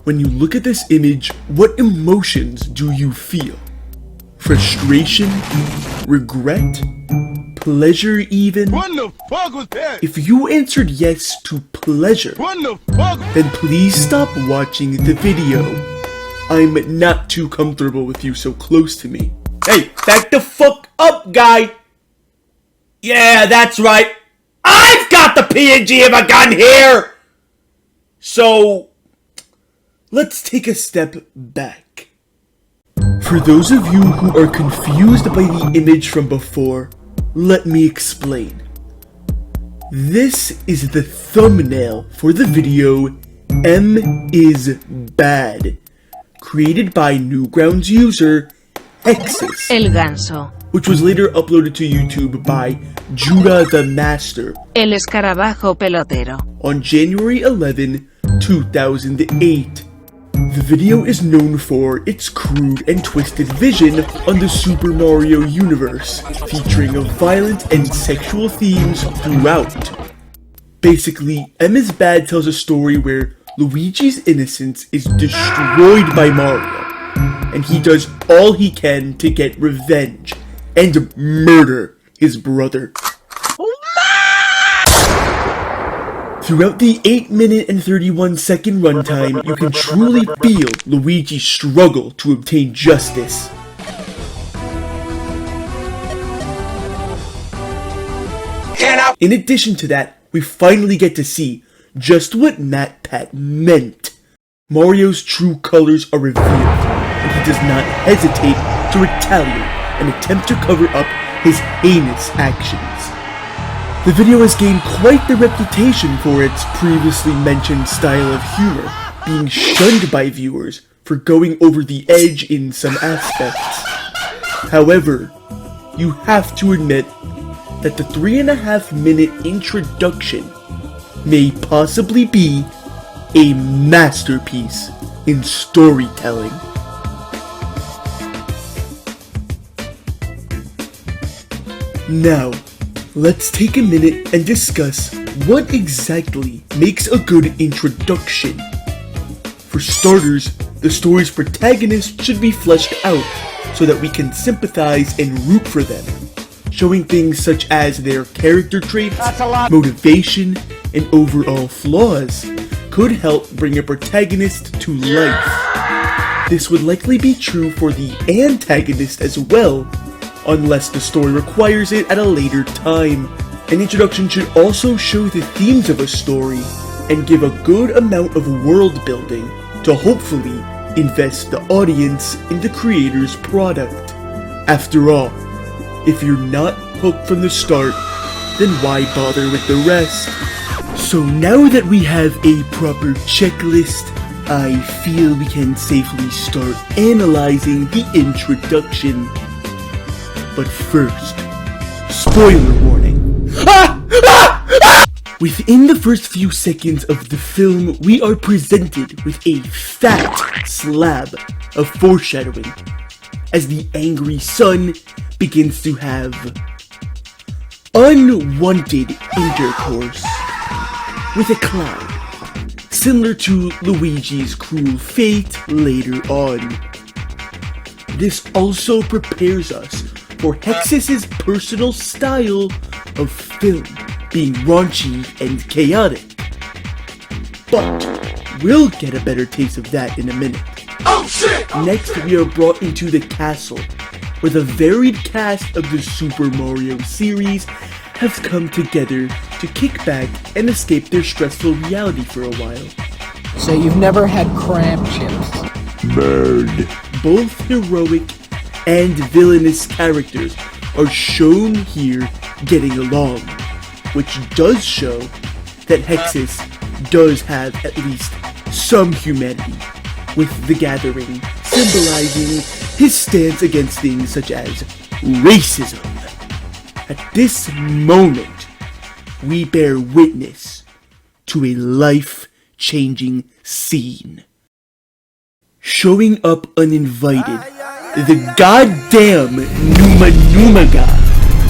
When you look at this image, what emotions do you feel? Frustration? Regret? Pleasure even? What the fuck was that? If you answered yes to pleasure, What the fuck? then please stop watching the video. I'm not too comfortable with you so close to me. Hey, back the fuck up, guy! Yeah, that's right. I've got the PNG of a gun here! So, let's take a step back. For those of you who are confused by the image from before, let me explain. This is the thumbnail for the video M is Bad, created by Newgrounds user Hexus, El ganso. which was later uploaded to YouTube by Judah the Master El escarabajo pelotero. on January 11, 2008. The video is known for its crude and twisted vision on the Super Mario universe, featuring violent and sexual themes throughout. Basically, M is Bad tells a story where Luigi's innocence is destroyed by Mario, and he does all he can to get revenge and murder his brother. Throughout the 8-minute and 31-second runtime, you can truly feel Luigi's struggle to obtain justice. In addition to that, we finally get to see just what MatPat meant. Mario's true colors are revealed, and he does not hesitate to retaliate and attempt to cover up his heinous actions. The video has gained quite the reputation for its previously mentioned style of humor, being shunned by viewers for going over the edge in some aspects. However, you have to admit that the 3.5-minute introduction may possibly be a masterpiece in storytelling. Now, let's take a minute and discuss what exactly makes a good introduction. For starters, the story's protagonist should be fleshed out so that we can sympathize and root for them. Showing things such as their character traits, motivation, and overall flaws could help bring a protagonist to life. This would likely be true for the antagonist as well, unless the story requires it at a later time. An introduction should also show the themes of a story and give a good amount of world building to hopefully invest the audience in the creator's product. After all, if you're not hooked from the start, then why bother with the rest? So now that we have a proper checklist, I feel we can safely start analyzing the introduction. But first, spoiler warning. Within the first few seconds of the film, we are presented with a fat slab of foreshadowing as the angry son begins to have unwanted intercourse with a clown, similar to Luigi's cruel fate later on. This also prepares us for Hexus's personal style of film, being raunchy and chaotic. But we'll get a better taste of that in a minute. Oh shit! Next, we are brought into the castle, where the varied cast of the Super Mario series have come together to kick back and escape their stressful reality for a while. So you've never had crab chips? Bird. Both heroic and villainous characters are shown here getting along, which does show that Hexus does have at least some humanity, with the gathering symbolizing his stance against things such as racism. At this moment, we bear witness to a life-changing scene. Showing up uninvited, the goddamn Numa guy,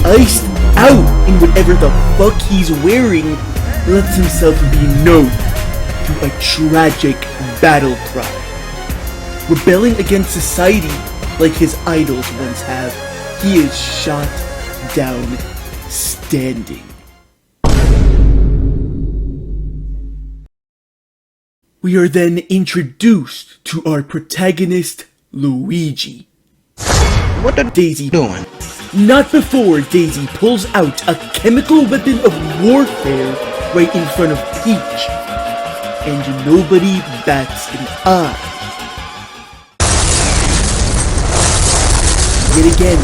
iced out in whatever the fuck he's wearing, lets himself be known through a tragic battle cry. Rebelling against society like his idols once have, he is shot down standing. We are then introduced to our protagonist, Luigi. What the Daisy doing? Not before Daisy pulls out a chemical weapon of warfare right in front of Peach. And nobody bats an eye. Yet again,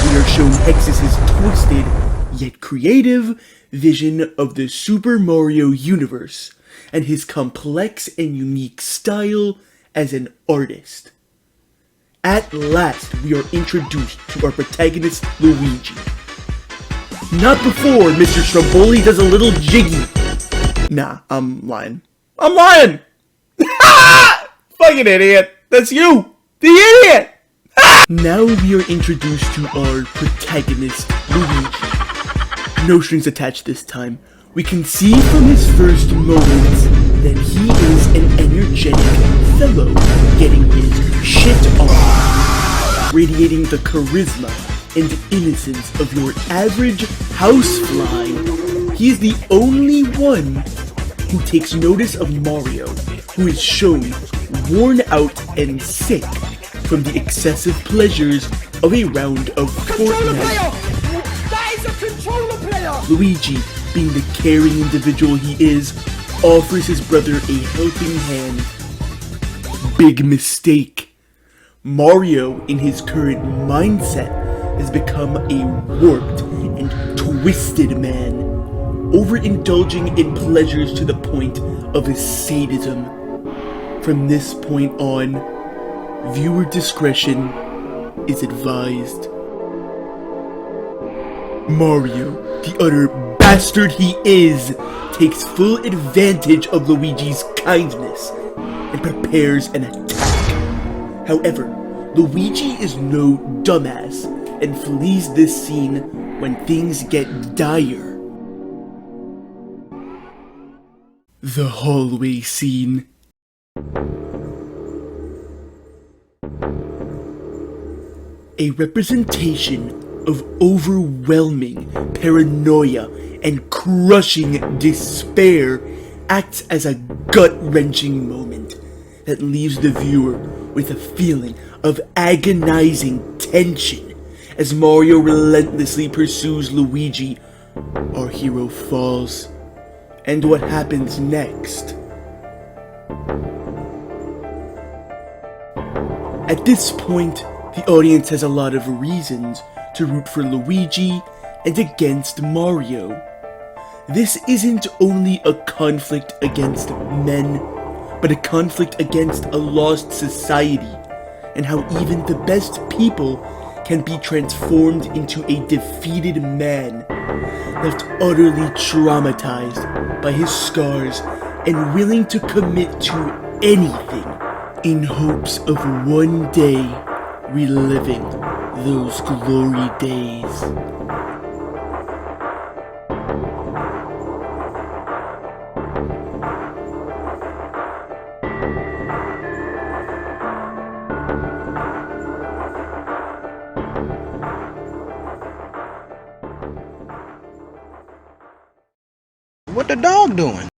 we are shown Hexus's twisted, yet creative, vision of the Super Mario universe, and his complex and unique style as an artist. At last, we are introduced to our protagonist, Luigi. Not before Mr. Stromboli does a little jiggy. Nah, I'm lying. I'm lying! Fucking idiot! That's you! The idiot! Now we are introduced to our protagonist, Luigi. No strings attached this time. We can see from his first moments that he is an energetic fellow getting his shit on, radiating the charisma and innocence of your average housefly. He is the only one who takes notice of Mario, who is shown worn out and sick from the excessive pleasures of a round of Fortnite. That is a controller player! Luigi, being the caring individual he is, offers his brother a helping hand. Big mistake. Mario, in his current mindset, has become a warped and twisted man, overindulging in pleasures to the point of his sadism. From this point on, viewer discretion is advised. Mario, the utter bastard he is, takes full advantage of Luigi's kindness and prepares an attack. However, Luigi is no dumbass and flees this scene when things get dire. The hallway scene. A representation of overwhelming paranoia and crushing despair acts as a gut-wrenching moment that leaves the viewer with a feeling of agonizing tension as Mario relentlessly pursues Luigi. Our hero falls. And what happens next? At this point, the audience has a lot of reasons to root for Luigi and against Mario. This isn't only a conflict against men, but a conflict against a lost society, and how even the best people can be transformed into a defeated man, left utterly traumatized by his scars and willing to commit to anything in hopes of one day reliving those glory days. What the dog doing?